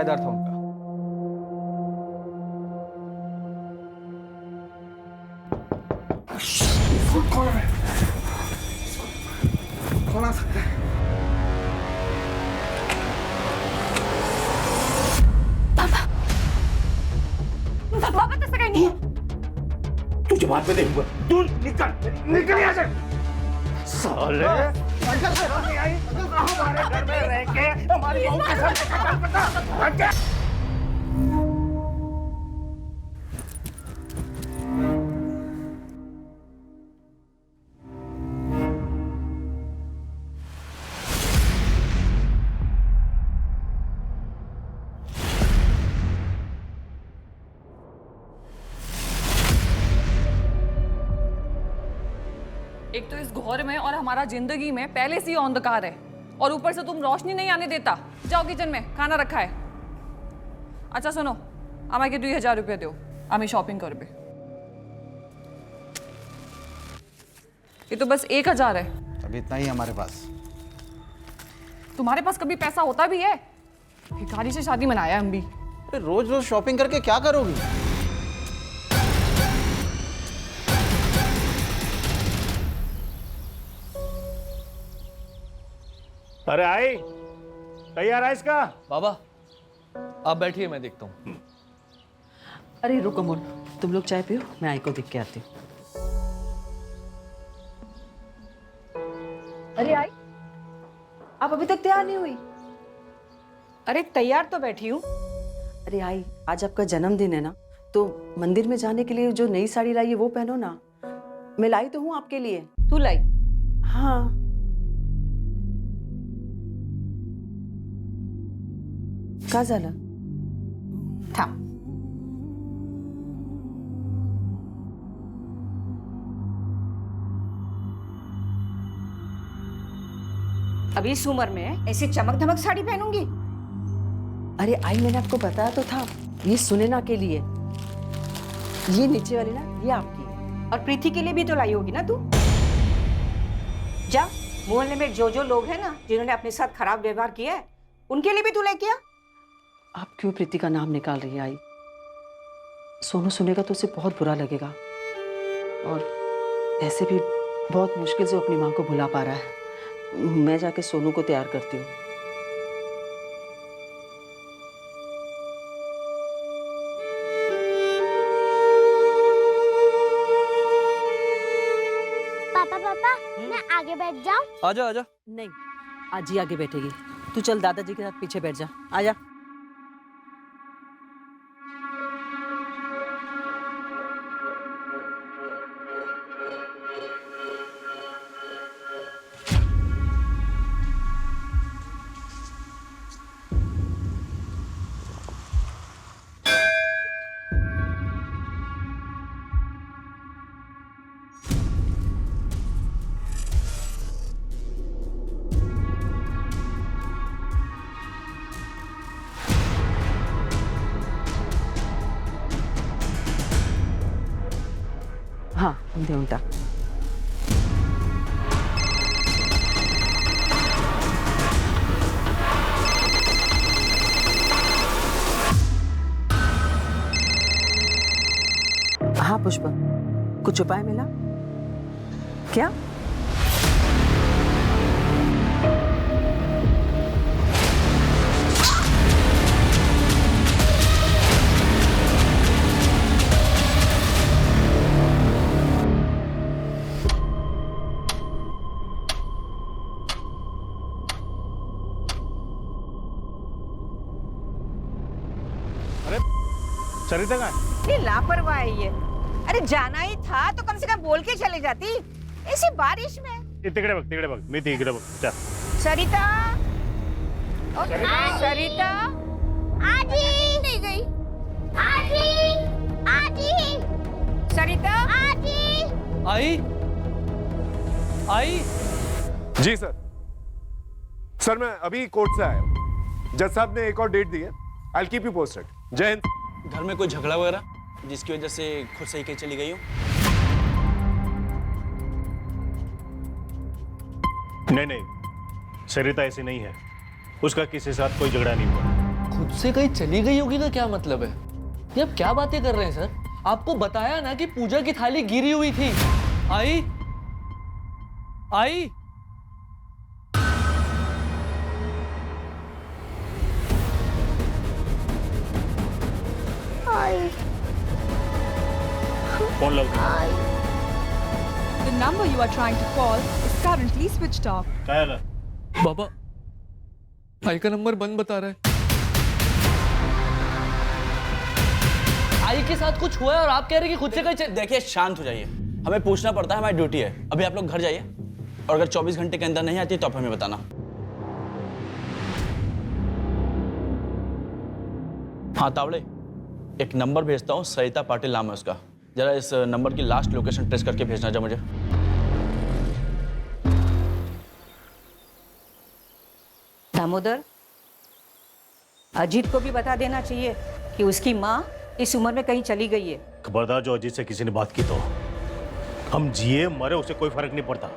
किराएदार था उनका। कौन है? कौन आ सकता है? पापा तो सगाई नहीं है। तुझे बाद में देखूंगा। तू निकल यहाँ से। साले हमारे घर में रह के हमारी बहू के साथ क्या करता? एक तो इस घोर में और हमारा जिंदगी में पहले से ही अंधकार है और ऊपर से तुम रोशनी नहीं आने देता। जाओ किचन में, खाना रखा है। अच्छा सुनो, আমাকে 2000 रुपये दो, আমি शॉपिंग करबे। ये तो बस 1000 है। अभी इतना ही हमारे पास। तुम्हारे पास कभी पैसा होता भी है? भिखारी से शादी मनाया हम भी। रोज रोज शॉपिंग करके क्या करोगी? अरे आई, तैयार है इसका? बाबा आप बैठिए, मैं देखता हूँ। अरे रुको मोल, तुम लोग चाय पियो, मैं आई को देख के आती हूँ। अरे आई, आप अभी तक तैयार नहीं हुई? अरे तैयार तो बैठी हूँ। अरे आई, आज आपका जन्मदिन है ना, तो मंदिर में जाने के लिए जो नई साड़ी लाई है वो पहनो ना। मैं लाई तो हूँ आपके लिए। तू लाई? हाँ। का झालं? थांब। अभी इस उम्र में ऐसी चमक धमक साड़ी पहनूंगी? अरे आई, मैंने आपको बताया तो था, ये सुनैना के लिए, ये नीचे वाली ना ये आपकी है। और प्रीति के लिए भी तो लाई होगी ना तू? जा, मोहल्ले में जो जो लोग हैं ना जिन्होंने अपने साथ खराब व्यवहार किया है, उनके लिए भी तू लेके आ। आप क्यों प्रीति का नाम निकाल रही है आई? सोनू सुनेगा तो उसे बहुत बुरा लगेगा, और ऐसे भी बहुत मुश्किल से अपनी माँ को भुला पा रहा है। मैं जाके सोनू को तैयार करती हूँ। पापा पापा मैं आगे बैठ जाऊं? आजा आजा। नहीं, आज ही आगे बैठेगी। तू चल दादाजी के साथ पीछे बैठ जा। आजा। हाँ, देऊन टाक। हाँ पुष्पा, कुछ उपाय मिला क्या? सरिता कहाँ है? ये लापरवाह है ये। अरे जाना ही था तो कम से कम बोल के चले जाती, ऐसी बारिश में। तिकडे बघ, मी तिकडे बघ। चल। सरिता, सरिता, आजी नहीं गई। आजी, आजी, सरिता, आजी। आई आई। जी सर। सर मैं अभी कोर्ट से आया हूँ। जज साहब ने एक और डेट दी है। I will keep you posted. जय हिंद। घर में कोई झगड़ा वगैरह जिसकी वजह से खुद सही के चली गई हो? नहीं, सरिता ऐसी नहीं है। उसका किसी के साथ कोई झगड़ा नहीं हुआ। खुद खुद से कहीं चली गई होगी का क्या मतलब है? ये आप क्या बातें कर रहे हैं सर? आपको बताया ना कि पूजा की थाली गिरी हुई थी। आई आई फोन लगा The number you are trying to call is currently switched off. क्या है? बाबा, आई का नंबर बंद बता रहा है। आई के साथ कुछ हुआ है और आप कह रहे हैं कि खुद से कहीं देखिए शांत हो जाइए, हमें पूछना पड़ता है, हमारी ड्यूटी है। अभी आप लोग घर जाइए और अगर 24 घंटे के अंदर नहीं आती तो आप हमें बताना। हाँ तावड़े, एक नंबर भेजता हूँ, सरिता पाटिल नाम है उसका। जरा इस नंबर की लास्ट लोकेशन ट्रेस करके भेजना जा मुझे। दामोदर, अजीत को भी बता देना चाहिए कि उसकी माँ इस उम्र में कहीं चली गई है। खबरदार जो अजीत से किसी ने बात की तो हम जिए मरे उसे कोई फर्क नहीं पड़ता।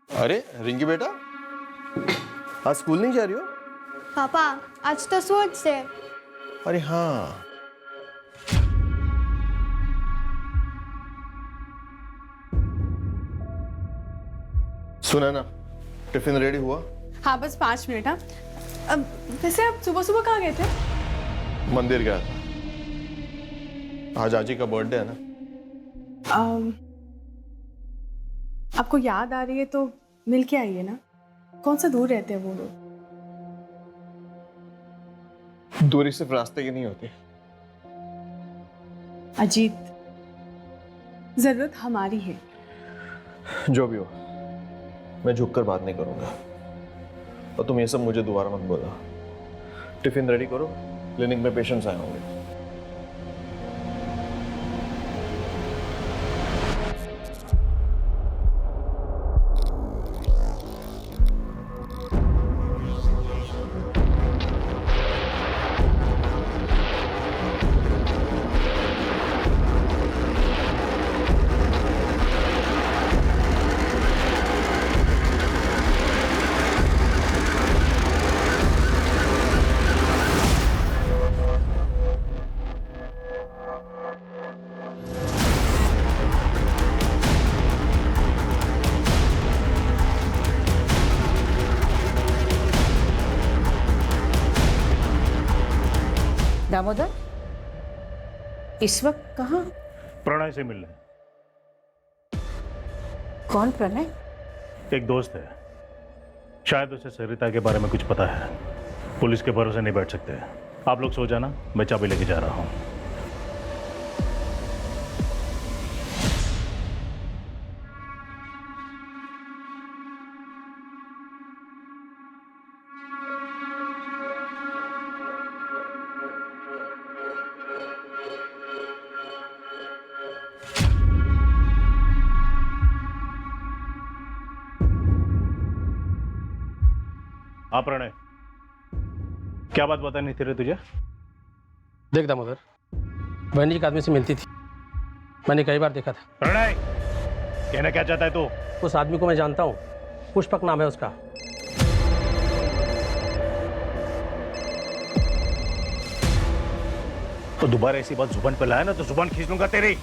अरे रिंकी बेटा, आज स्कूल नहीं जा रही हो? पापा आज तो स्पोर्ट्स है। अरे हाँ, सुना ना, टिफिन रेडी हुआ? हाँ बस 5 मिनट। हाँ अब वैसे आप सुबह सुबह कहाँ गए थे? मंदिर गया था, आज आजी का बर्थडे है ना। आपको याद आ रही है तो मिल के आइए ना। कौन सा दूर रहते हैं वो लोग? दूरी सिर्फ रास्ते की नहीं होती। अजीत, जरूरत हमारी है। जो भी हो, मैं झुककर बात नहीं करूंगा। और तुम ये सब मुझे दोबारा मत बोला। टिफिन रेडी करो, क्लिनिक में पेशेंट्स आए होंगे। दामोदर, इस वक्त कहाँ? प्रणय से मिलने। कौन प्रणय? एक दोस्त है, शायद उसे सरिता के बारे में कुछ पता है। पुलिस के भरोसे नहीं बैठ सकते। आप लोग सो जाना, मैं चाबी लेके जा रहा हूँ। हाँ प्रणय, क्या बात बतानी थी रे तुझे? देख दामोदर, बहन जी एक आदमी से मिलती थी, मैंने कई बार देखा था। प्रणय, कहना क्या चाहता है तू? उस आदमी को मैं जानता हूँ, पुष्पक नाम है उसका। तो दोबारा ऐसी बात जुबान पे लाया ना तो जुबान खींच लूंगा तेरी।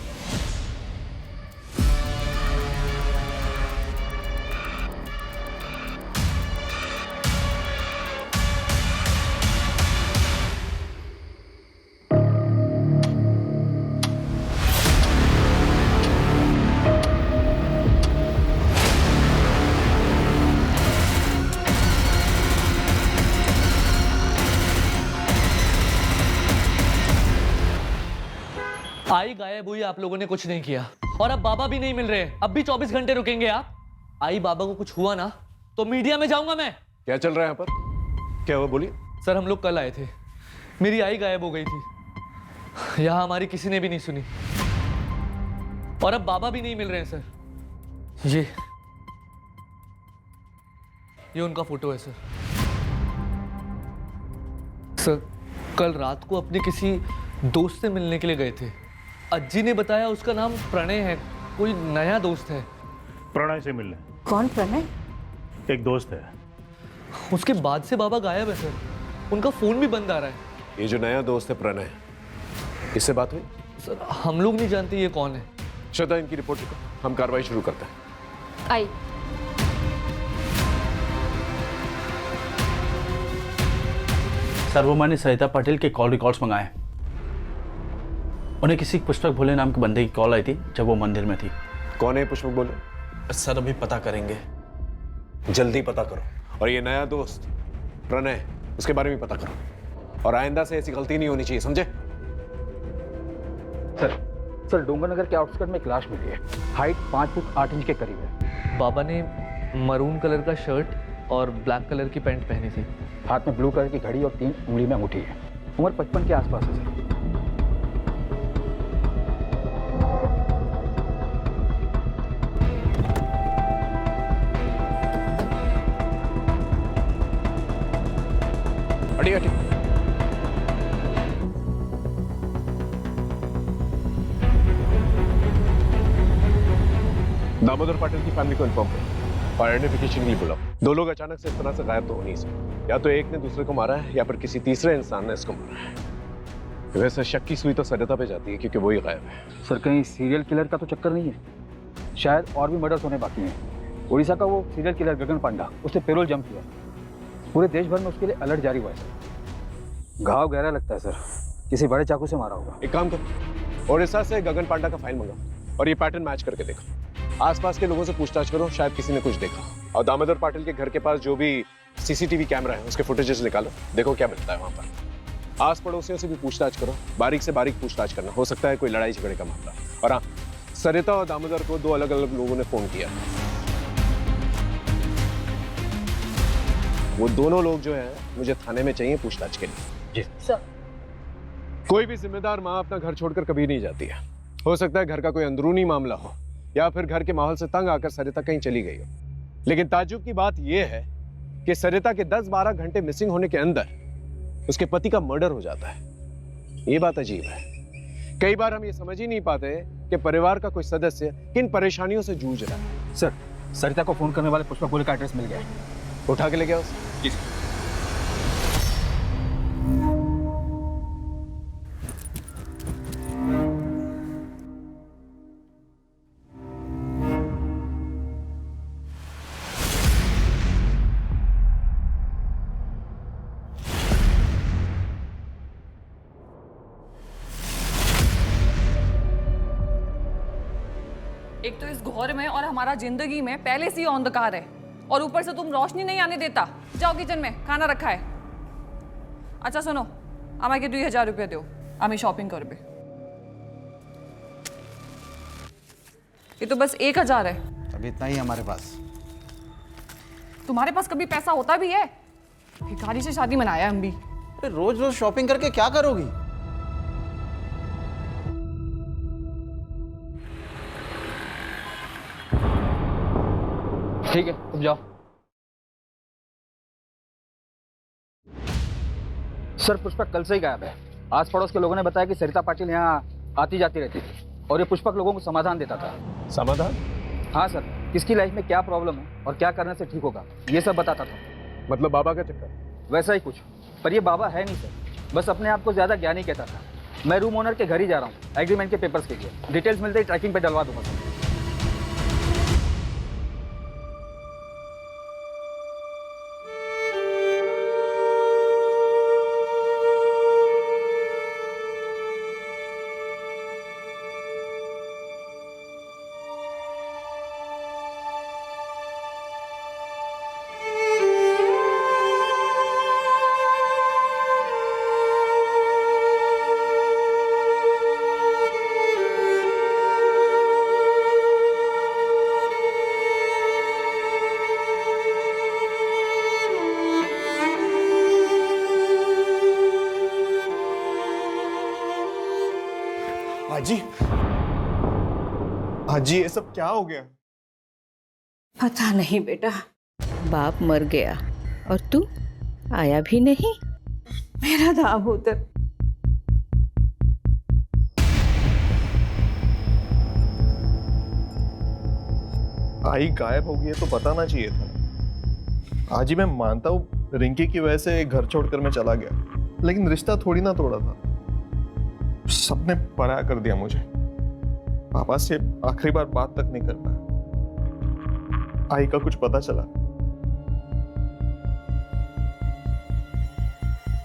आई गायब हुई, आप लोगों ने कुछ नहीं किया और अब बाबा भी नहीं मिल रहे। अब भी 24 घंटे रुकेंगे आप? आई बाबा को कुछ हुआ ना तो मीडिया में जाऊंगा मैं। क्या चल रहा है यहाँ पर? क्या हुआ, बोलिए। सर हम लोग कल आए थे, मेरी आई गायब हो गई थी, यहाँ हमारी किसी ने भी नहीं सुनी और अब बाबा भी नहीं मिल रहे हैं सर। ये उनका फोटो है सर। कल रात को अपने किसी दोस्त से मिलने के लिए गए थे। अज्जी ने बताया उसका नाम प्रणय है, कोई नया दोस्त है। प्रणय से मिलने? कौन प्रणय? एक दोस्त है। उसके बाद से बाबा गायब है सर, उनका फोन भी बंद आ रहा है। ये जो नया दोस्त है प्रणय, इससे बात हुई? सर हम लोग नहीं जानते ये कौन है। श्रद्धा, इनकी रिपोर्ट लिखो, हम कार्रवाई शुरू करते हैं। आई। सर वो मैंने सरिता पाटिल के कॉल रिकॉर्ड्स मंगाए। उन्हें किसी पुष्पक भोले नाम के बंदे की कॉल आई थी जब वो मंदिर में थी। कौन है पुष्पक बोले? सर अभी पता करेंगे। जल्दी पता करो। और ये नया दोस्त प्रणय, उसके बारे में पता करो, और आइंदा से ऐसी गलती नहीं होनी चाहिए, समझे? सर डोंगरनगर के आउटस्कर्ट में एक लाश मिली है, हाइट 5 फुट 8 इंच के करीब है। बाबा ने मरून कलर का शर्ट और ब्लैक कलर की पैंट पहनी थी। हाथ में ब्लू कलर की घड़ी और 3 उंगली में अंगूठी है। उम्र 55 के आसपास है सर। हटिए हटिए। दामोदर पाटिल की फैमिली को इन्फॉर्म करो और आइडेंटिफिकेशन के लिए बुलाओ। 2 लोग अचानक से इस तरह से गायब तो हो नहीं सकते। या तो एक ने दूसरे को मारा है या फिर किसी तीसरे इंसान ने इसको मारा है। वैसे शक की सुई तो सरिता पे जाती है क्योंकि वही गायब है। सर कहीं सीरियल किलर का तो चक्कर नहीं है? शायद और भी मर्डर्स होने बाकी हैं। उड़ीसा का वो सीरियल किलर गगन पांडा, उसने पेरोल जम किया। पूरे देश भर में उसके लिए अलर्ट जारी हुआ है सर। घाव गहरा लगता है सर, किसी बड़े चाकू से मारा होगा। एक काम करो, उड़ीसा से गगन पांडा का फाइल मंगाओ और ये पैटर्न मैच करके देखो। आसपास के लोगों से पूछताछ करो, शायद किसी ने कुछ देखा। और दामोदर पाटिल के घर के पास जो भी सीसीटीवी कैमरा है उसके फुटेजेस निकालो, देखो क्या मिलता है वहां पर। आस पड़ोसियों से भी पूछताछ करो, बारीक से बारीक पूछताछ करना, हो सकता है कोई लड़ाई झगड़े का मामला। और हाँ, सरिता और दामोदर को 2 अलग अलग लोगों ने फोन किया। वो दोनों लोग जो है मुझे थाने में चाहिए पूछताछ के लिए। जी सर। कोई भी जिम्मेदार माँ अपना घर छोड़कर कभी नहीं जाती है। हो सकता है घर का कोई अंदरूनी मामला हो या फिर घर के माहौल से तंग आकर सरिता कहीं चली गई हो। लेकिन ताज्जुब की बात यह है कि सरिता के 10-12 घंटे मिसिंग होने के अंदर उसके पति का मर्डर हो जाता है। ये बात अजीब है। कई बार हम ये समझ ही नहीं पाते कि परिवार का कोई सदस्य किन परेशानियों से जूझ रहा है। सर सरिता को फोन करने वाले पुष्पक भोले का एड्रेस मिल गया है। उठा के ले गया उसे? जी एक तो इस घौर में और हमारा जिंदगी में पहले से ही अंधकार है, और ऊपर से तुम रोशनी नहीं आने देता। जाओ किचन में, खाना रखा है। अच्छा सुनो, আমাকে 2000 रुपये दो, আমি शॉपिंग करबे। ये तो बस 1000 है। अभी इतना ही हमारे पास। तुम्हारे पास कभी पैसा होता भी है? भिखारी से शादी मनाया हम भी। रोज रोज शॉपिंग करके क्या करोगी? ठीक है, तुम जाओ। सर पुष्पक कल से ही गायब है। आस पड़ोस के लोगों ने बताया कि सरिता पाटिल यहाँ आती जाती रहती थी और ये पुष्पक लोगों को समाधान देता था। समाधान? हाँ सर, किसकी लाइफ में क्या प्रॉब्लम है और क्या करने से ठीक होगा ये सब बताता था। मतलब बाबा का चक्कर? वैसा ही कुछ, पर ये बाबा है नहीं सर, बस अपने आप को ज्यादा ज्ञानी कहता था। मैं रूम ओनर के घर ही जा रहा हूँ एग्रीमेंट के पेपर्स के लिए। डिटेल्स मिलते ही ट्रैकिंग पे डलवा दूंगा सर। हाजी, हाजी ये सब क्या हो गया? पता नहीं बेटा, बाप मर गया और तू आया भी नहीं। मेरा दामोदर। आई गायब हो गई है तो बताना चाहिए था। आज ही मैं मानता हूँ रिंकी की वजह से घर छोड़कर मैं चला गया, लेकिन रिश्ता थोड़ी ना तोड़ा था। सबने पराया कर दिया मुझे। पापा से आखिरी बार बात तक नहीं कर पाया। आई का कुछ पता चला?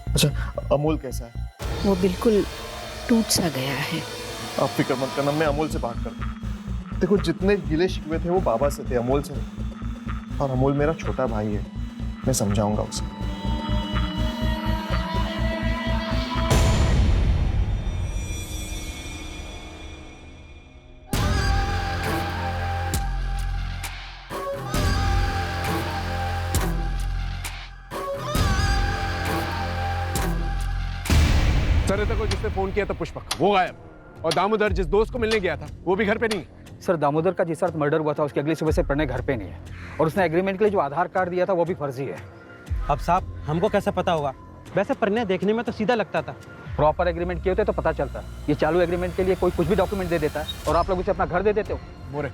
अच्छा, अमूल कैसा है? वो बिल्कुल टूट सा गया है। आप फिक्र मत करना, मैं अमूल से बात करता हूँ। देखो, जितने गिले शिकवे थे वो बाबा से थे, अमूल से नहीं। और अमूल मेरा छोटा भाई है, मैं समझाऊंगा उसे। सरिता को जिसने फोन किया था पुष्पक, वो गायब। और दामोदर जिस दोस्त को मिलने गया था वो भी घर पे नहीं है। सर, दामोदर का जिस रात मर्डर हुआ था उसकी अगली सुबह से प्रणय घर पे नहीं है, और उसने एग्रीमेंट के लिए जो आधार कार्ड दिया था वो भी फर्जी है। अब साहब हमको कैसे पता होगा? वैसे प्रणय देखने में तो सीधा लगता था। प्रॉपर एग्रीमेंट किए होते तो पता चलता। ये चालू एग्रीमेंट के लिए कोई कुछ भी डॉक्यूमेंट दे देता है और आप लोग उसे अपना घर दे देते हो। मोरे,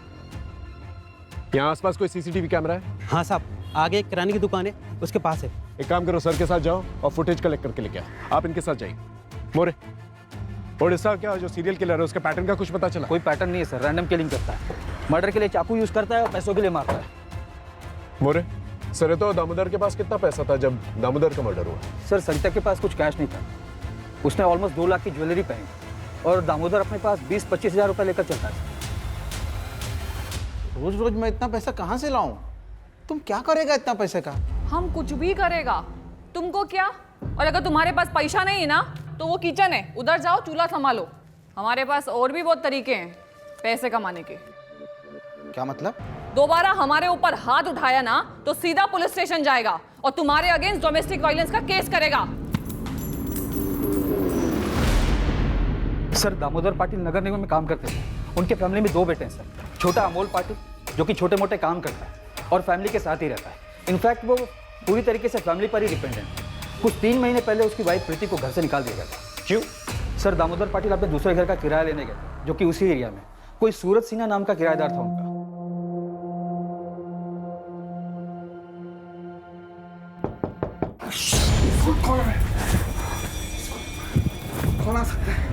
यहाँ आसपास कोई सीसीटीवी कैमरा है? हाँ साहब, आगे एक किराने की दुकान है, उसके पास है। एक काम करो, सर के साथ जाओ और फुटेज कलेक्ट करके लेके आओ। आप इनके साथ जाइए। मोरे, ओडिशा क्या जो सीरियल किलर है उसके पैटर्न का कुछ पता चला? कोई पैटर्न नहीं है सर, रैंडम किलिंग करता है। मर्डर के लिए चाकू यूज करता है और पैसों के लिए मारता है। मोरे, सरिता और दामोदर के पास कितना पैसा था जब दामोदर का मर्डर हुआ? सर, सरिता के पास कुछ कैश नहीं था। उसने ऑलमोस्ट 2 लाख की ज्वेलरी पहनी, और दामोदर अपने पास 20-25 हज़ार रुपये लेकर चलता है। रोज रोज मैं इतना पैसा कहाँ से लाऊं? तुम क्या करेगा इतना पैसे का? हम कुछ भी करेगा, तुमको क्या? और अगर तुम्हारे पास पैसा नहीं है ना तो वो किचन है, उधर जाओ, चूल्हा संभालो। हमारे पास और भी बहुत तरीके हैं पैसे कमाने के। क्या मतलब? दोबारा हमारे ऊपर हाथ उठाया ना तो सीधा पुलिस स्टेशन जाएगा और तुम्हारे अगेंस्ट डोमेस्टिक वायलेंस का केस करेगा। सर, दामोदर पाटिल नगर निगम में काम करते थे। उनके फैमिली में 2 बेटे हैं सर। छोटा अमोल पाटिल जो कि छोटे मोटे काम करता है और फैमिली के साथ ही रहता है। इनफैक्ट वो पूरी तरीके से फैमिली पर ही डिपेंडेंट है। कुछ 3 महीने पहले उसकी वाइफ प्रीति को घर से निकाल दिया गया था। क्यों? सर, दामोदर पाटिल अपने दूसरे घर का किराया लेने गए थे, जो कि उसी एरिया में कोई सूरज सिन्हा नाम का किराएदार था उनका। कौन आ सकता है?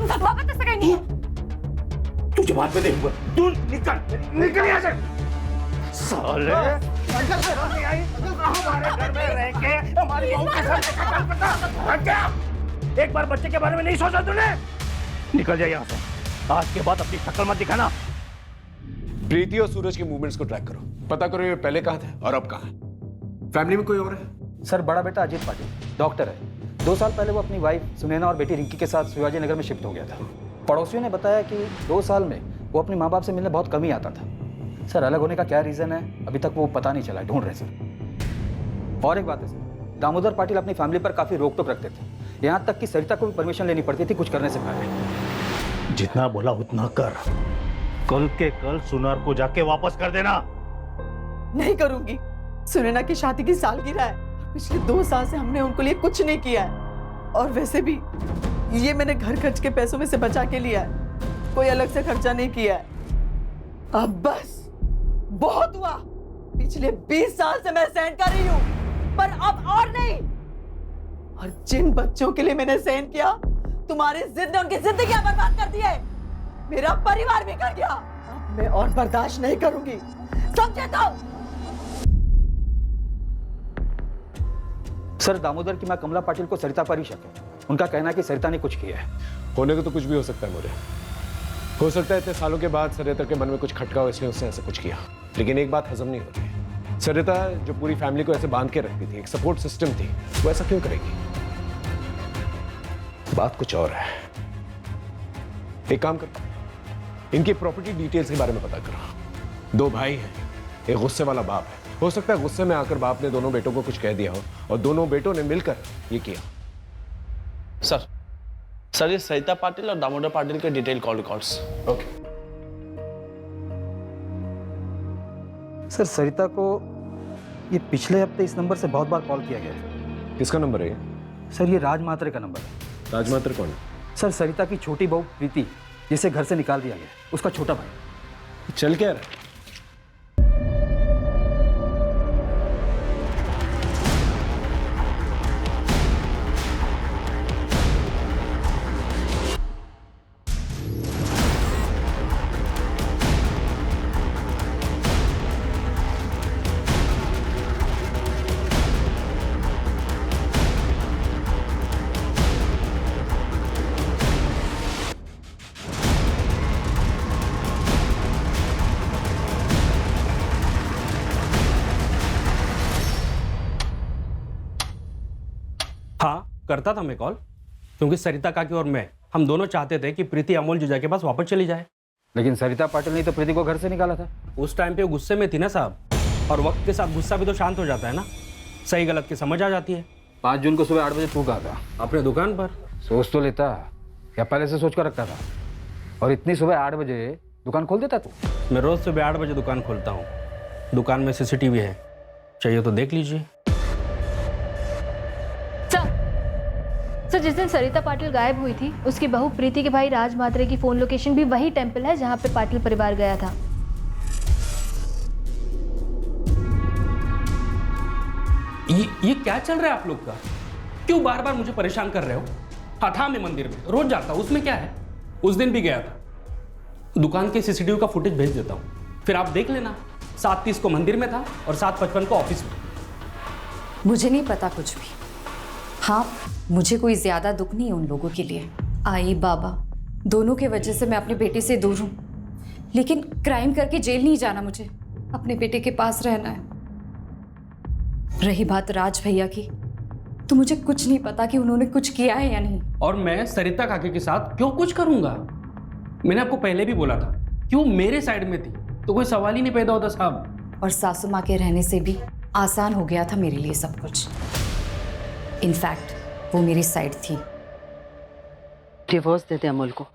पापा तो सगाई नहीं है। तुझे बाद में देखूंगा। तू निकल यहाँ से। साले हमारे घर में रह के हमारी बहू के साथ क्या? एक बार बच्चे के बारे में नहीं सोचा तूने? निकल जाए यहाँ से। आज के बाद अपनी शक्ल मत दिखाना। प्रीति और सूरज के मूवमेंट्स को ट्रैक करो, पता करो ये पहले कहाँ थे और अब कहाँ है। फैमिली में कोई और है? सर, बड़ा बेटा अजीत पाटिल डॉक्टर है। 2 साल पहले वो अपनी वाइफ सुनैना और बेटी रिंकी के साथ शिवाजी नगर में शिफ्ट हो गया था। पड़ोसियों ने बताया कि 2 साल में वो अपने माँ बाप से मिलने बहुत कम ही आता था। सर, अलग होने का क्या रीज़न है अभी तक वो पता नहीं चला, ढूंढ रहे सर। और एक बात है सर, दामोदर पाटिल अपनी फैमिली पर काफ़ी रोक टोक रखते थे। यहाँ तक कि सरिता को भी परमिशन लेनी पड़ती थी कुछ करने से पहले। जितना बोला उतना कर। कल के कल सुनार को जाके वापस कर देना। नहीं करूंगी। सुनैना की शादी की सालगिरह है। पिछले 2 साल से हमने उनको लिए कुछ नहीं किया है, और वैसे भी ये मैंने घर खर्च के पैसों में से बचा के लिया है, कोई अलग से खर्चा नहीं किया है। अब बस बहुत हुआ। पिछले 20 साल से मैं सहन कर रही हूँ, पर अब और नहीं। और जिन बच्चों के लिए मैंने सहन किया, तुम्हारी जिद ने उनकी जिंदगियां बर्बाद कर दी है। मेरा परिवार बिगड़ गया। अब मैं और बर्दाश्त नहीं करूंगी, समझे तो? सर, दामोदर की मां कमला पाटिल को सरिता पर ही शक है। उनका कहना है कि सरिता ने कुछ किया है। होने को तो कुछ भी हो सकता है मोरे। हो सकता है इतने सालों के बाद सरिता के मन में कुछ खटका हो, इसलिए उसने ऐसा कुछ किया। लेकिन एक बात हजम नहीं हो रही। सरिता जो पूरी फैमिली को ऐसे बांध के रखती थी, एक सपोर्ट सिस्टम थी, वो ऐसा क्यों करेगी? बात कुछ और है। एक काम करो, इनकी प्रॉपर्टी डिटेल्स के बारे में पता करो। 2 भाई हैं, एक गुस्से वाला बाप है। हो सकता है गुस्से में आकर बाप ने दोनों बेटों को कुछ कह दिया हो और दोनों बेटों ने मिलकर ये किया। सर, ये सरिता पाटिल और दामोदर पाटिल के detail call records. Okay. Sir Sarita को ये पिछले हफ्ते इस नंबर से बहुत बार कॉल किया गया है। किसका नंबर है ये? सर ये राज मात्रे का नंबर है। राज मात्रे कौन है? सर सरिता की छोटी बहू प्रीति, जिसे घर से निकाल दिया गया, उसका छोटा भाई। चल क्या रहा है? हाँ करता था मैं कॉल, क्योंकि सरिता काकी और मैं हम दोनों चाहते थे कि प्रीति अमोल जीजा के पास वापस चली जाए। लेकिन सरिता पाटिल ने तो प्रीति को घर से निकाला था। उस टाइम पे वो गुस्से में थी ना साहब, और वक्त के साथ गुस्सा भी तो शांत हो जाता है ना, सही गलत की समझ आ जाती है। 5 जून को सुबह 8 बजे तू कहा था अपने दुकान पर। सोच तो लेता, या पहले से सोच कर रखता था? और इतनी सुबह 8 बजे दुकान खोल देता तू? मैं रोज सुबह 8 बजे दुकान खोलता हूँ। दुकान में सीसीटीवी है, चाहिए तो देख लीजिए। सर जिस दिन सरिता पाटिल गायब हुई थी, उसकी बहू प्रीति के भाई राज मात्रे की फोन लोकेशन भी वही टेंपल है जहां पे पाटिल परिवार गया था। ये क्या चल रहा है आप लोग का? क्यों बार बार मुझे परेशान कर रहे हो? हाँ था मैं मंदिर में रोज जाता हूँ, उसमें क्या है? उस दिन भी गया था। दुकान के सीसीटीवी का फुटेज भेज देता हूँ, फिर आप देख लेना। 7:30 को मंदिर में था और 7:55 को ऑफिस में। मुझे नहीं पता कुछ भी। हाँ, मुझे कोई ज्यादा दुख नहीं है उन लोगों के लिए। आई बाबा दोनों के वजह से मैं अपने बेटे से दूर हूँ, लेकिन क्राइम करके जेल नहीं जाना, मुझे अपने बेटे के पास रहना है। रही बात राज भैया की, तो मुझे कुछ नहीं पता कि उन्होंने कुछ किया है या नहीं। और मैं सरिता काकी के साथ क्यों कुछ करूंगा? मैंने आपको पहले भी बोला था, क्यों मेरे साइड में थी तो कोई सवाल ही नहीं पैदा होता साहब। और सासू माँ के रहने से भी आसान हो गया था मेरे लिए सब कुछ। इनफैक्ट वो मेरी साइड थी। डिवोर्स दे दे अमोल को।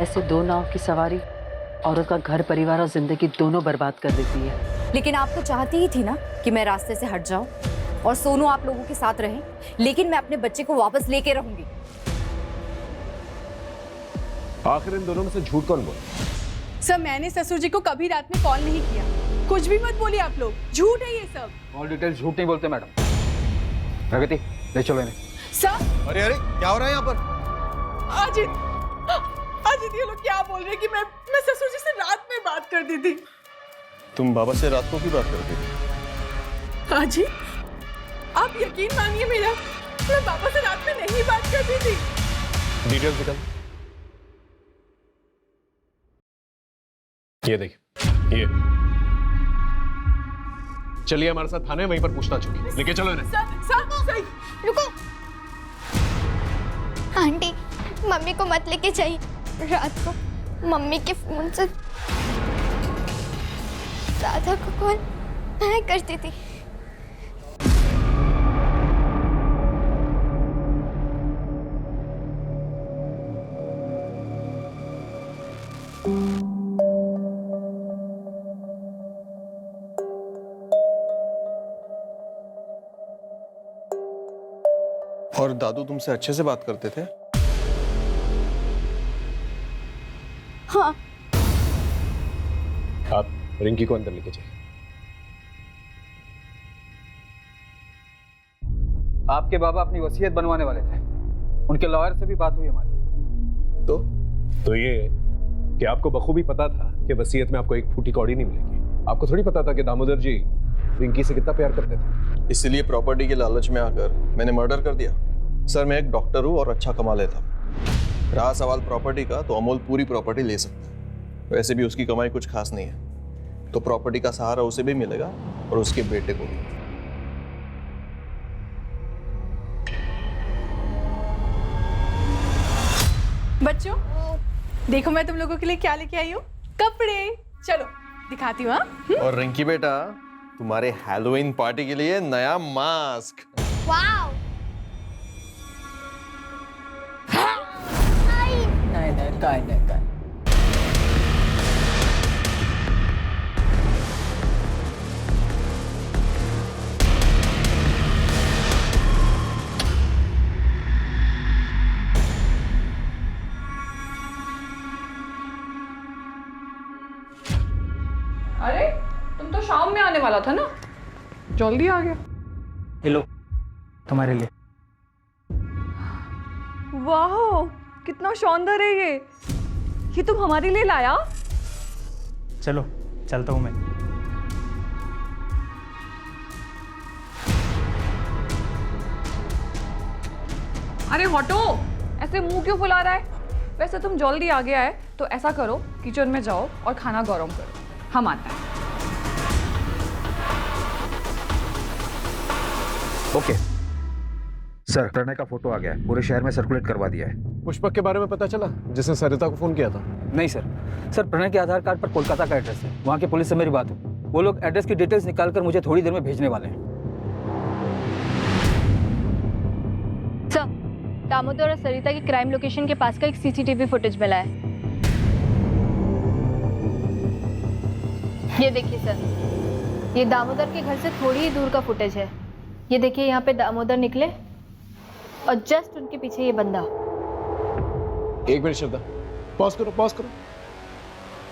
ऐसे 2 नाव की सवारी औरत का घर परिवार और जिंदगी दोनों बर्बाद कर देती है। लेकिन आप तो चाहती ही थी ना कि मैं रास्ते से हट जाऊं और सोनू आप लोगों के साथ रहे, लेकिन मैं अपने बच्चे को वापस लेके रहूंगी। आखिर इन दोनों में से झूठ कौन बोला? सर मैंने ससुर जी को कभी रात में कॉल नहीं किया। कुछ भी मत बोलिए आप लोग, झूठ है ये सब। ऑल डिटेल झूठ नहीं बोलते मैडम। प्रगति ले चलो इन्हें। सर अरे अरे क्या हो रहा है यहाँ पर? अजित ये लोग क्या बोल रहे हैं कि मैं ससुर जी से रात में बात कर दी थी। तुम बाबा से रात को भी बात करते थे? अजित आप यकीन मानिए मेरा, मैं बाबा से रात में नहीं बात कर दी थी। डिटेल्स निकल। ये देख, ये चलिए हमारे साथ थाने, वहीं पर पूछताछ होगी। लेके चलो इन्हें। सर रुको आंटी, मम्मी को मत लेके जाइए। रात को मम्मी के फोन से राधा को कॉल मैं करती थी। और दादू तुमसे अच्छे से बात करते थे? हाँ। आप रिंकी को अंदर लेके जाइए। आपके बाबा अपनी वसीयत बनवाने वाले थे, उनके लॉयर से भी बात हुई हमारी। तो ये कि आपको बखूबी पता था कि वसीयत में आपको एक फूटी कौड़ी नहीं मिलेगी। आपको थोड़ी पता था कि दामोदर जी रिंकी से कितना प्यार करते थे। इसीलिए प्रॉपर्टी के लालच में आकर मैंने मर्डर कर दिया। सर मैं एक डॉक्टर हूँ और अच्छा कमा लेता हूँ। रहा सवाल प्रॉपर्टी का, तो अमोल पूरी प्रॉपर्टी ले सकता है। वैसे भी उसकी कमाई कुछ खास नहीं है, तो प्रॉपर्टी का सहारा उसे भी मिलेगा और उसके बेटे को भी। बच्चों देखो मैं तुम लोगों के लिए क्या लेके आई हूँ, कपड़े। चलो दिखाती हूँ। और रिंकी बेटा, तुम्हारे हैलोवीन पार्टी के लिए नया मास्क। वाव। नहीं, शाम में आने वाला था ना, जल्दी आ गया। हेलो, तुम्हारे लिए। वाह, कितना शानदार है ये तुम हमारे लिए लाया? चलो चलता हूँ मैं। अरे हटो, ऐसे मुंह क्यों फुला रहा है? वैसे तुम जल्दी आ गया है तो ऐसा करो, किचन में जाओ और खाना गरम करो, हम आते हैं। ओके सर, प्रणय का फोटो आ गया है, पूरे शहर में सर्कुलेट करवा दिया है। पुष्पक के बारे में पता चला जिसने सरिता को फोन किया था? नहीं सर, प्रणय के आधार कार्ड पर कोलकाता का एड्रेस है। वहाँ की पुलिस से मेरी बात हुई, वो लोग एड्रेस की डिटेल्स निकालकर मुझे थोड़ी देर में भेजने वाले हैं। सर, दामोदर और सरिता की क्राइम लोकेशन के पास का एक सीसीटीवी फुटेज मिला है। ये देखिए सर, ये दामोदर के घर से थोड़ी ही दूर का फुटेज है। ये देखिए, यहाँ पे दामोदर निकले और जस्ट उनके पीछे ये बंदा। एक मिनट श्रद्धा, पॉज करो पॉज करो,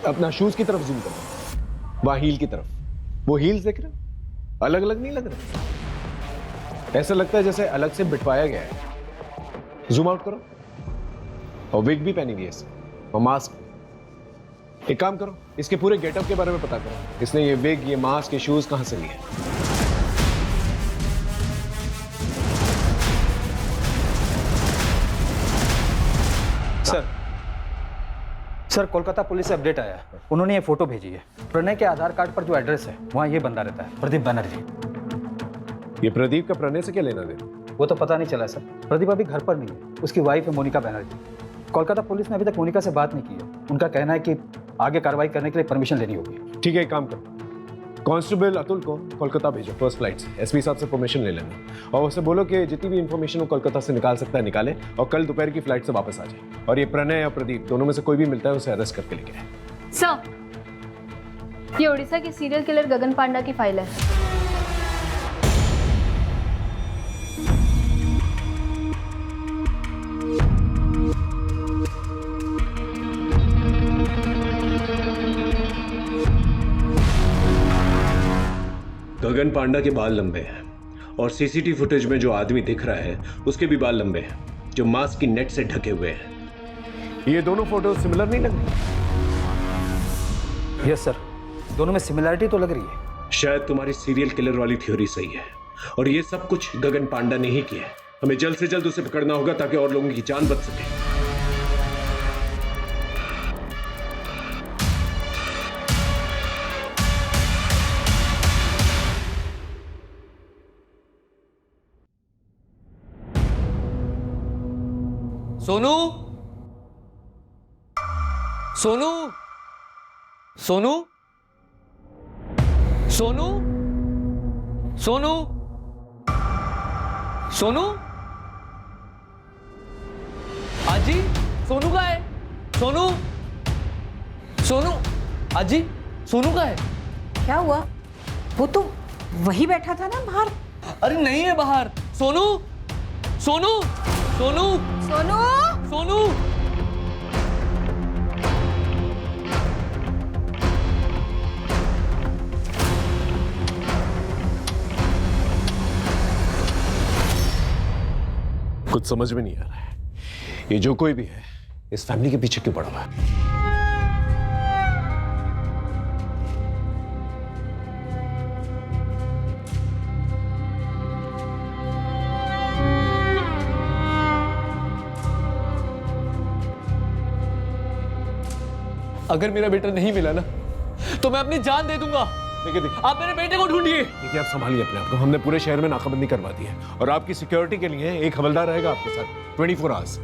अपना शूज की तरफ जूम करो, वहां हील की तरफ। वो हील्स देख रहे हो, अलग अलग नहीं लग रहे? ऐसा लगता है जैसे अलग से बिठवाया गया है। जूम आउट करो, और विग भी पहनी हुई है इसने, और मास्क। एक काम करो, इसके पूरे गेटअप के बारे में पता करो, इसने ये विग, ये मास्क, ये शूज कहां से लिए। सर, कोलकाता पुलिस से अपडेट आया है, उन्होंने ये फोटो भेजी है। प्रणय के आधार कार्ड पर जो एड्रेस है वहाँ ये बंदा रहता है, प्रदीप बनर्जी। ये प्रदीप का प्रणय से क्या लेना देना? वो तो पता नहीं चला सर, प्रदीप अभी घर पर नहीं है, उसकी वाइफ है मोनिका बनर्जी। कोलकाता पुलिस ने अभी तक मोनिका से बात नहीं की है, उनका कहना है कि आगे कार्रवाई करने के लिए परमिशन लेनी होगी। ठीक है, एक काम करो, कांस्टेबल अतुल को कोलकाता भेजो फर्स्ट फ्लाइट से, एसपी साहब से परमिशन ले लेना, और उससे बोलो कि जितनी भी इंफॉर्मेशन वो कोलकाता से निकाल सकता है निकाले, और कल दोपहर की फ्लाइट से वापस आ जाए। और ये प्रणय या प्रदीप दोनों में से कोई भी मिलता है उसे अरेस्ट करके लेके आए। सर, ये उड़ीसा के सीरियल किलर गगन पांडा की फाइल है। गगन पांडा के बाल लंबे हैं, और सीसीटीवी फुटेज में जो आदमी दिख रहा है उसके भी बाल लंबे हैं, जो मास्क की नेट से ढके हुए हैं। ये दोनों फोटो सिमिलर नहीं लग रही? यस सर, दोनों में सिमिलरिटी तो लग रही है। शायद तुम्हारी सीरियल किलर वाली थ्योरी सही है, और ये सब कुछ गगन पांडा ने ही किया है। हमें जल्द से जल्द उसे पकड़ना होगा ताकि और लोगों की जान बच सके। सोनू, सोनू, सोनू, सोनू, सोनू, सोनू, आजी, सोनू का है? सोनू, सोनू, आजी, सोनू का है? क्या हुआ? वो तो वही बैठा था ना बाहर। अरे नहीं है बाहर। सोनू, सोनू, सोनू, सोनू, सोनू, कुछ समझ में नहीं आ रहा है, ये जो कोई भी है इस फैमिली के पीछे क्यों पड़ा हुआ है? अगर मेरा बेटा नहीं मिला ना तो मैं अपनी जान दे दूंगा। देखिए आप मेरे बेटे को ढूंढिए। देखिए, आप संभालिए अपने आप को, हमने पूरे शहर में नाकाबंदी करवा दी है, और आपकी सिक्योरिटी के लिए एक हवलदार रहेगा आपके साथ 24 आवर्स।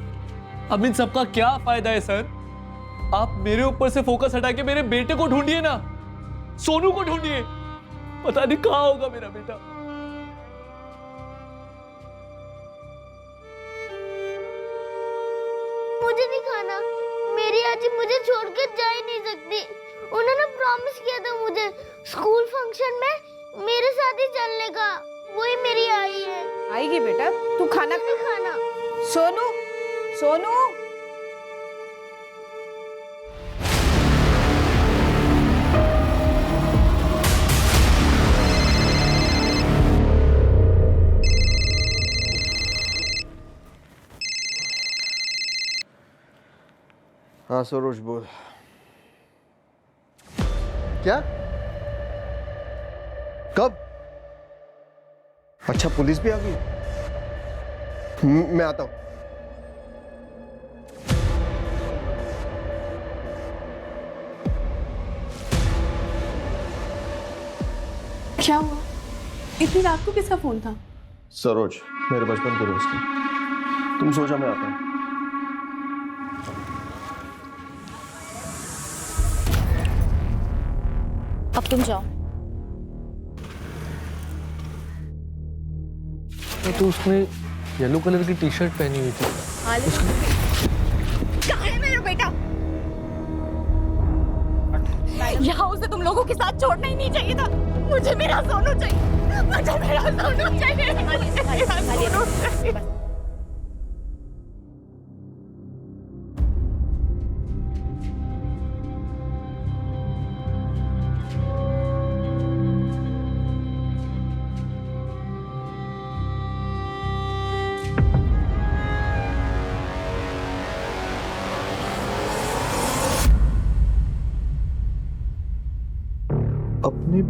अब इन सबका क्या फायदा है सर? आप मेरे ऊपर से फोकस हटा के मेरे बेटे को ढूंढिए ना, सोनू को ढूंढिए। पता नहीं कहां होगा मेरा बेटा। मुझे नहीं खाना, मेरी आजी मुझे छोड़कर जा ही नहीं सकती। उन्होंने प्रॉमिस किया था मुझे स्कूल फंक्शन में मेरे साथ ही चलने का। वही मेरी आई है। आएगी बेटा, तू खाना नहीं खाना। सोनू, सोनू, हाँ सरोज बोल। क्या? कब? अच्छा पुलिस भी आ गई? मैं आता हूं। क्या हुआ? इतनी रात को किसका फोन था? सरोज, मेरे बचपन के दोस्त हैं। तुम सोचा मैं आता हूं। अब तुम जाओ। तो उसने येलो कलर की टी शर्ट पहनी हुई थी। कहाँ है मेरा बेटा? यहाँ उसे तुम लोगों के साथ छोड़ना ही नहीं चाहिए था। मुझे मेरा सोनू चाहिए। मुझे मेरा सोनू चाहिए। मेरा सोनू चाहिए। अपने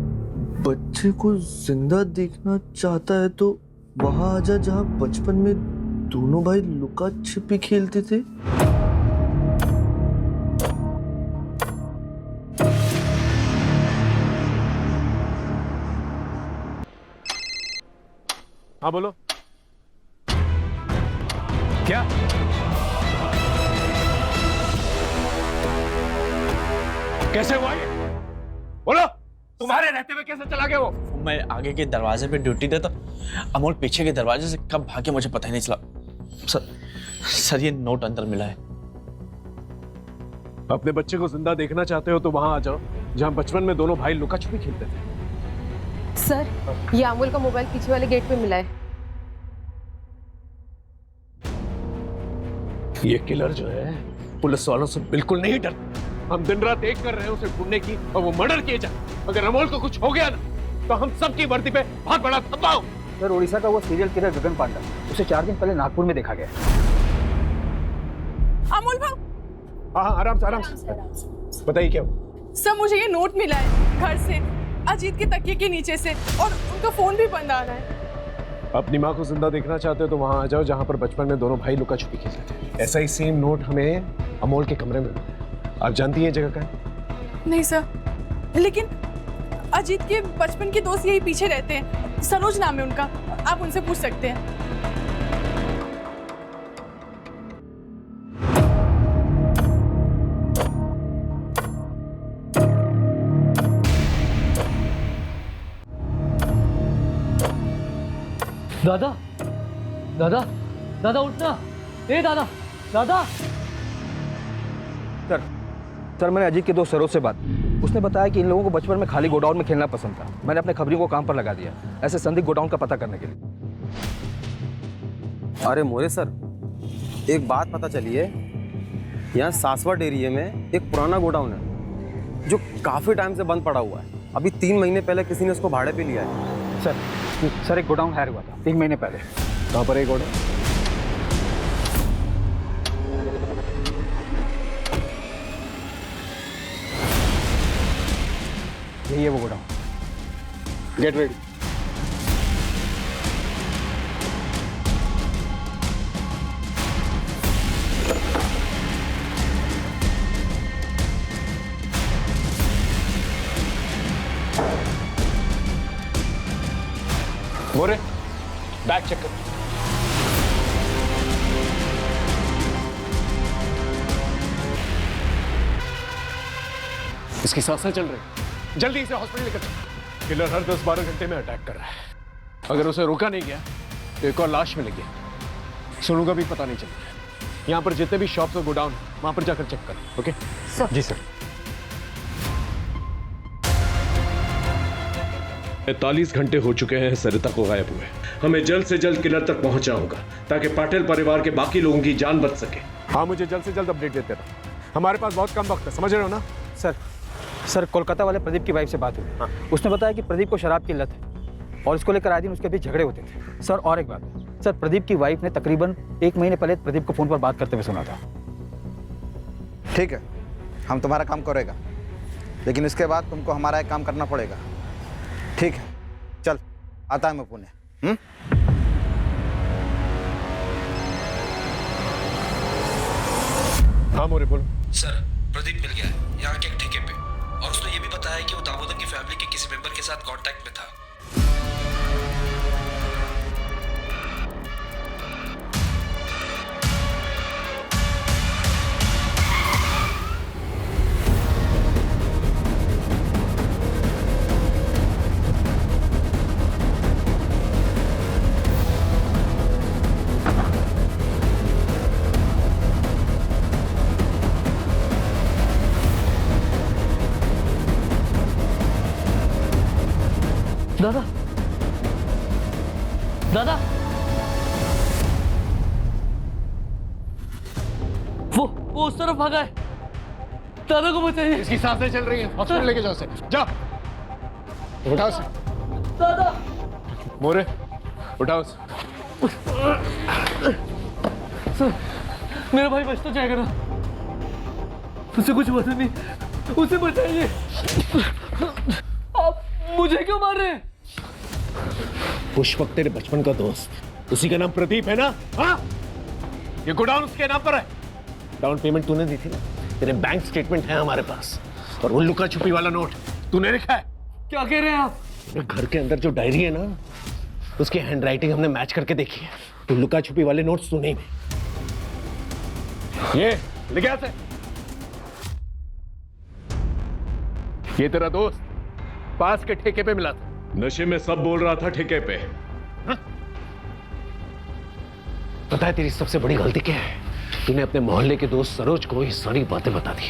बच्चे को जिंदा देखना चाहता है तो वहां आजा जहां बचपन में दोनों भाई लुका छिपी खेलते थे। हाँ बोलो। क्या? कैसे हुआ ये? बोलो। तुम्हारे रहते हुए कैसे चला गया वो? मैं आगे के दरवाजे पे ड्यूटी देता, अमोल पीछे के दरवाजे से कब भागे मुझे पता ही नहीं चला। सर ये नोट अंदर मिला है। अपने बच्चे को जिंदा देखना चाहते हो तो वहां आ जाओ जहां बचपन में दोनों भाई लुका छुपी खेलते थे। सर, ये अमोल का मोबाइल पीछे वाले गेट पे मिला है। ये किलर जो है पुलिस वालों से बिल्कुल नहीं डरता। हम दिन रात एक कर रहे हैं उसे ढूंढने की और वो मर्डर किए जाए। अगर अमोल को कुछ हो गया ना तो हम सबकी वर्दी पे बहुत बड़ा धब्बा हो। सर, उड़ीसा का वो सीरियल किलर गगन पांडा, उसे 4 दिन पहले नागपुर में देखा गया। अमोल भाव। हाँ, आराम से बताइए क्या हुआ? सर, मुझे ये नोट मिला है घर से, अजीत के तकिए के नीचे से, और उनका फोन भी बंद आ रहा है। अपनी माँ को जिंदा देखना चाहते हो तो वहां आ जाओ जहां पर बचपन में दोनों भाई लुका छुपी खेलते थे। ऐसा ही सेम नोट हमें अमोल के कमरे में मिला। आप जानती हैं जगह का है? नहीं सर, लेकिन अजीत के बचपन के दोस्त यही पीछे रहते हैं। सरोज नाम है उनका, आप उनसे पूछ सकते हैं। दादा, दादा, दादा उठना। ए दादा, दादा। सर, मैंने अजीत के दोस्त सरोज से बात। उसने बताया कि इन लोगों को बचपन में खाली गोडाउन में खेलना पसंद था। मैंने अपने खबरियों को काम पर लगा दिया ऐसे संदिग्ध गोडाउन का पता करने के लिए। अरे मोरे सर, एक बात पता चली है, यहाँ सासवट एरिया में एक पुराना गोडाउन है जो काफ़ी टाइम से बंद पड़ा हुआ है। अभी 3 महीने पहले किसी ने उसको भाड़े पे लिया है। सर, एक गोडाउन हायर हुआ था 3 महीने पहले। कहाँ पर एक गोडाउन? यही है वो godown. Get ready. More, bag check कर। इसकी सांसें चल रही। जल्दी इसे हॉस्पिटल लेकर चलो। किलर हर 10-12 घंटे में अटैक कर रहा है। अगर उसे रोका नहीं गया तो एक और लाश मिलेगी। सोनू का भी पता नहीं चलता। यहाँ पर जितने भी शॉप्स और गोडाउन वहां पर जाकर चेक करो। Okay sir. जी सर। 45 घंटे हो चुके हैं सरिता को गायब हुए। हमें जल्द से जल्द किलर तक पहुंचना होगा ताकि पाटिल परिवार के बाकी लोगों की जान बच सके। हाँ, मुझे जल्द से जल्द अपडेट देते रहो। हमारे पास बहुत कम वक्त है, समझ रहे हो ना? सर, कोलकाता वाले प्रदीप की वाइफ से बात हुई। हाँ। उसने बताया कि प्रदीप को शराब की लत है और इसको लेकर आए दिन उसके बीच झगड़े होते थे। सर, और एक बात, सर, प्रदीप की वाइफ ने तकरीबन 1 महीने पहले प्रदीप को फोन पर बात करते हुए सुना था। ठीक है, हम तुम्हारा काम करेगा, लेकिन इसके बाद तुमको हमारा एक काम करना पड़ेगा। ठीक है, चल आता है मैं पुणे। हाँ मोरे बोलो। सर प्रदीप मिल गया है यहाँ के एक ठेके पे, और उसने ये भी बताया कि वो दामोदर की फैमिली के किसी मेंबर के साथ कांटेक्ट में था। दादा, दादा, वो उस तरफ भागा है। दादा को बचाइए। इसकी सांसें चल रही हैं, हॉस्पिटल लेके जाओ उसे। जाओ, उठाओ उसे। दादा, मोरे उठाओ उसे। सर, मेरा भाई बच तो जाएगा ना? उसे कुछ पता नहीं, उसे बचाइए। आप मुझे क्यों मार रहे हैं? पुष्पक तेरे बचपन का दोस्त, उसी का नाम प्रदीप है ना? हाँ, ये गोडाउन उसके नाम पर है। डाउन पेमेंट तूने दी थी ना, तेरे बैंक स्टेटमेंट है हमारे पास, और वो लुका छुपी वाला नोट तूने लिखा है। क्या कह रहे हैं आप? घर के अंदर जो डायरी है ना, उसकी हैंडराइटिंग हमने मैच करके देखी है, तो लुका छुपी वाले नोट्स तूने ही नहीं। ये लिख गया से। ये तेरा दोस्त पास के ठेके पे मिला था। नशे में सब बोल रहा था ठेके पे। पता है तेरी सबसे बड़ी गलती क्या है? तूने अपने मोहल्ले के दोस्त सरोज को ये सारी बातें बता दी।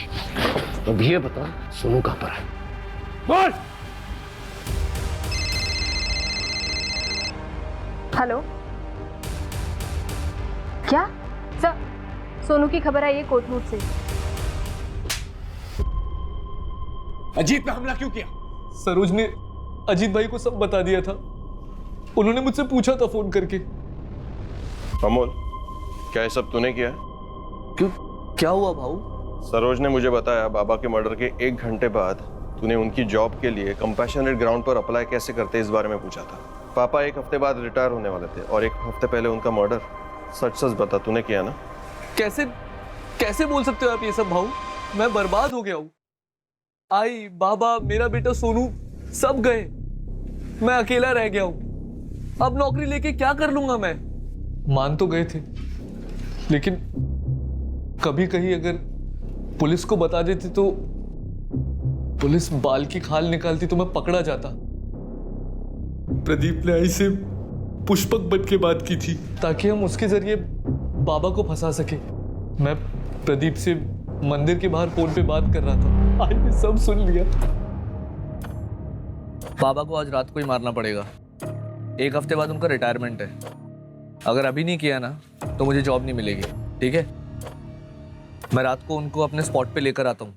अब ये बता, सोनू कहां पर है? बोल। हेलो, क्या सर? सोनू की खबर आई है कोटनूर से। अजीत पे हमला क्यों किया? सरोज ने अजीत भाई को सब बता दिया था। उन्होंने मुझसे पूछा था फोन करके। अमोल, क्या ये सब तूने किया? क्यों, क्या हुआ भाऊ? सरोज ने मुझे बताया बाबा के मर्डर के 1 घंटे बाद तूने उनकी जॉब के लिए कंपैशनेट ग्राउंड पर अप्लाई कैसे करते इस बारे में पूछा था। पापा 1 हफ्ते बाद रिटायर होने वाले थे और 1 हफ्ते पहले उनका मर्डर। सच सच बता, तूने किया ना? कैसे कैसे बोल सकते हो आप ये सब भाऊ? मैं बर्बाद हो गया हूँ। आई, बाबा, मेरा बेटा सोनू सब गए। मैं अकेला रह गया हूं। अब नौकरी लेके क्या कर लूंगा मैं? मान तो गए थे, लेकिन कभी कहीं अगर पुलिस को बता देती तो पुलिस बाल की खाल निकालती तो मैं पकड़ा जाता। प्रदीप ने आई से पुष्पक बन के बात की थी ताकि हम उसके जरिए बाबा को फंसा सके। मैं प्रदीप से मंदिर के बाहर फोन पे बात कर रहा था। आई ने सब सुन लिया। बाबा को आज रात को ही मारना पड़ेगा। 1 हफ्ते बाद उनका रिटायरमेंट है। अगर अभी नहीं किया ना तो मुझे जॉब नहीं मिलेगी। ठीक है, मैं रात को उनको अपने स्पॉट पे लेकर आता हूँ।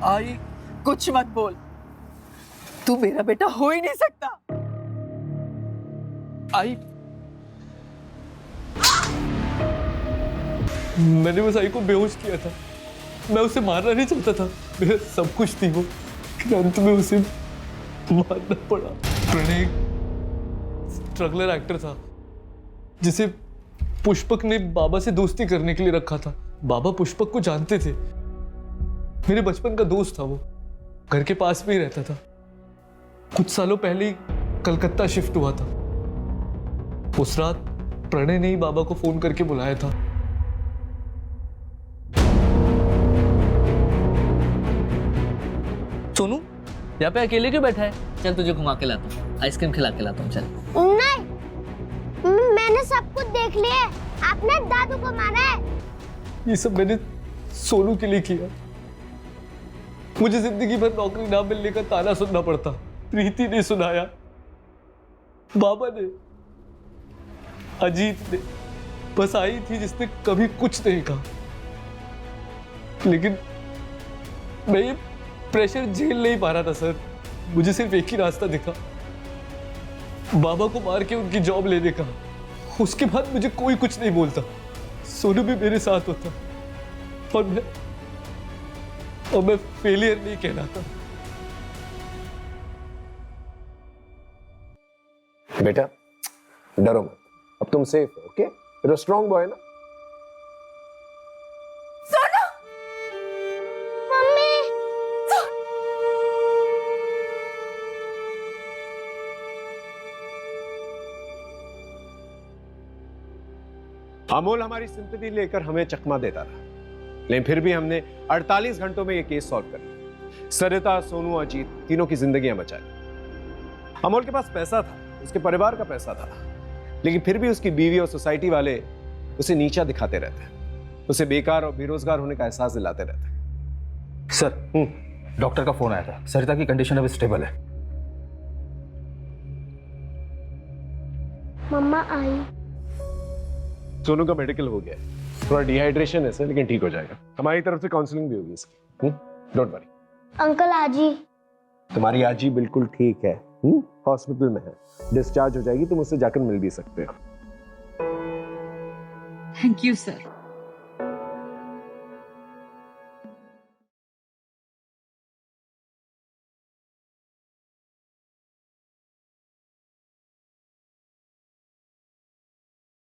आई, कुछ मत बोल, तू मेरा बेटा हो ही नहीं सकता। आई, मैंने बस आई को बेहोश किया था। मैं उसे मारना नहीं चाहता था, मेरा सब कुछ थी वो, अंत में उसे मारना पड़ा। प्रणय स्ट्रगलर एक्टर था जिसे पुष्पक ने बाबा से दोस्ती करने के लिए रखा था। बाबा पुष्पक को जानते थे, मेरे बचपन का दोस्त था वो, घर के पास में ही रहता था। कुछ सालों पहले ही कलकत्ता शिफ्ट हुआ था। उस रात प्रणय ने ही बाबा को फोन करके बुलाया था। सोनू, यहाँ पे अकेले क्यों बैठा है? चल तुझे घुमा के लाता हूँ, आइसक्रीम खिला के लाता हूँ। चल। नहीं, मैंने सब कुछ देख लिया। आपने दादू को मारा है। ये सब मैंने सोनू के लिए किया। मुझे जिंदगी भर नौकरी ना मिलने का ताना सुनना पड़ता। प्रीति ने सुनाया, बाबा ने, अजीत ने, बस आई थी जिसने कभी कुछ नहीं कहा। लेकिन मैं ये प्रेशर झेल नहीं पा रहा था सर। मुझे सिर्फ एक ही रास्ता दिखा, बाबा को मार के उनकी जॉब लेने का। उसके बाद मुझे कोई कुछ नहीं बोलता, सोनू भी मेरे साथ होता, और मैं फेलियर नहीं कहलाता। बेटा डरो मत, अब तुम सेफ हो। Okay, you're a strong boy ना। सोनू, मम्मी, अमोल हमारी सिंपैथी लेकर हमें चकमा देता रहा, लेकिन फिर भी हमने 48 घंटों में ये केस सॉल्व कर लिया। सरिता, सोनू, अजीत तीनों की जिंदगियां बचा ली। अमोल के पास पैसा था, उसके परिवार का पैसा था, लेकिन फिर भी उसकी बीवी और सोसाइटी वाले उसे नीचा दिखाते रहते, उसे बेकार और बेरोजगार होने का एहसास दिलाते रहते। सर, डॉक्टर का फोन आया था, सरिता की कंडीशन अब स्टेबल है। मम्मा आई। सोनू का मेडिकल हो गया है, थोड़ा डिहाइड्रेशन है सर, लेकिन ठीक हो जाएगा। हमारी तरफ से काउंसलिंग भी होगी इसकी। Don't worry. अंकल आजी। तुम्हारी आजी बिल्कुल ठीक है, हॉस्पिटल में है, डिस्चार्ज हो जाएगी, तुम उससे जाकर मिल भी सकते हो। Thank you sir.